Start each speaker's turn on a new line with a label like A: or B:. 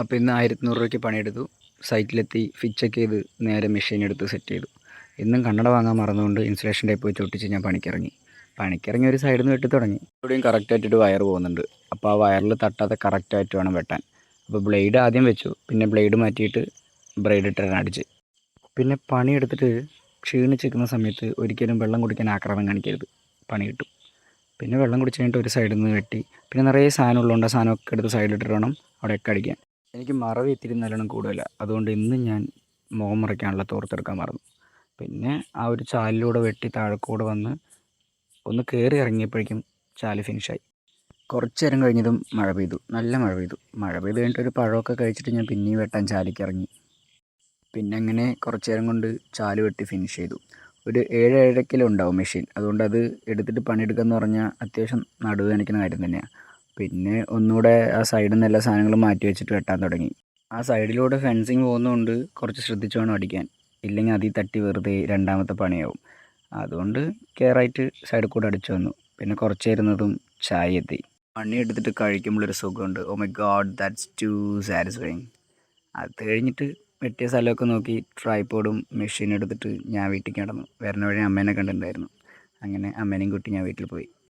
A: അപ്പോൾ ഇന്ന് 1100 രൂപയ്ക്ക് പണിയെടുത്തു. സൈറ്റിലെത്തി ഫിറ്റ് ചെക്ക് ചെയ്ത് നേരെ മെഷീൻ എടുത്ത് സെറ്റ് ചെയ്തു. ഇന്നും കണ്ണട വാങ്ങാൻ മറന്നുകൊണ്ട് ഇൻസുലേഷൻ ടേപ്പ് വെച്ച് ഒട്ടിച്ച് ഞാൻ പണിക്കിറങ്ങി ഒരു സൈഡിൽ നിന്ന് വെട്ടി തുടങ്ങി. ഇവിടെയും കറക്റ്റായിട്ടൊരു വയർ പോകുന്നുണ്ട്. അപ്പോൾ ആ വയറിൽ തട്ടാതെ കറക്റ്റായിട്ട് വേണം വെട്ടാൻ. അപ്പോൾ ബ്ലേഡ് ആദ്യം വെച്ചു, പിന്നെ ബ്ലേഡ് മാറ്റിയിട്ട് ബ്ലേഡ് ഇട്ടിട്ടാണ് അടിച്ച്. പിന്നെ പണിയെടുത്തിട്ട് ക്ഷീണിച്ചിരിക്കുന്ന സമയത്ത് ഒരിക്കലും വെള്ളം കുടിക്കാൻ ആക്രാന്തം കാണിക്കരുത്, പണി കിട്ടും. പിന്നെ വെള്ളം കുടിച്ച് കഴിഞ്ഞിട്ട് ഒരു സൈഡിൽ നിന്ന് വെട്ടി, പിന്നെ നിറയെ സാധനം ഉള്ളതുകൊണ്ട് ആ സാധനമൊക്കെ എടുത്ത് സൈഡിലിട്ടിട്ട് വേണം അവിടെയൊക്കെ അടിക്കാൻ. എനിക്ക് മറവി ഇത്തിരി നല്ലോണം കൂടുതല, അതുകൊണ്ട് ഇന്നും ഞാൻ മുഖം മറയ്ക്കാനുള്ള തോർത്തെടുക്കാൻ മറന്നു. പിന്നെ ആ ഒരു ചാലിലൂടെ വെട്ടി താഴെക്കൂടെ വന്ന് ഒന്ന് കയറി ഇറങ്ങിയപ്പോഴേക്കും ചാല് ഫിനിഷായി. കുറച്ച് നേരം കഴിഞ്ഞതും മഴ പെയ്തു, നല്ല മഴ പെയ്തു. മഴ പെയ്ത് കഴിഞ്ഞിട്ട് ഒരു പഴമൊക്കെ കഴിച്ചിട്ട് ഞാൻ പിന്നെയും വെട്ടാൻ ചാലിക്ക് ഇറങ്ങി. പിന്നെ അങ്ങനെ കുറച്ച് നേരം കൊണ്ട് ചാല് വെട്ടി ഫിനിഷ് ചെയ്തു. ഒരു 7-7.5 കിലോ ഉണ്ടാവും മെഷീൻ, അതുകൊണ്ട് അത് എടുത്തിട്ട് പണിയെടുക്കുക എന്ന് പറഞ്ഞാൽ അത്യാവശ്യം നടുവേദനിക്കുന്ന കാര്യം തന്നെയാണ്. പിന്നെ ഒന്നുകൂടെ ആ സൈഡിൽ നിന്ന് എല്ലാ സാധനങ്ങളും മാറ്റി വെച്ചിട്ട് വെട്ടാൻ തുടങ്ങി. ആ സൈഡിലൂടെ ഫെൻസിങ് പോകുന്നതുകൊണ്ട് കുറച്ച് ശ്രദ്ധിച്ച് വേണം അടിക്കാൻ, ഇല്ലെങ്കിൽ അതിൽ തട്ടി വെറുതെ രണ്ടാമത്തെ പണിയാവും. അതുകൊണ്ട് കെയറായിട്ട് സൈഡിൽ കൂടെ അടിച്ചു വന്നു. പിന്നെ കുറച്ച് ഇരുന്നതും ചായ എത്തി. പണിയെടുത്തിട്ട് കഴിക്കുമ്പോഴൊരു സുഖമുണ്ട്. Oh my God, that's too satisfying. അത് കഴിഞ്ഞിട്ട് വെട്ടിയ സ്ഥലമൊക്കെ നോക്കി ട്രൈപോഡും മെഷീനും എടുത്തിട്ട് ഞാൻ വീട്ടിൽ കിടന്നു. വരുന്ന വഴി അമ്മേനെ കണ്ടിട്ടുണ്ടായിരുന്നു. അങ്ങനെ അമ്മേനെയും കൂട്ടി ഞാൻ വീട്ടിൽ പോയി.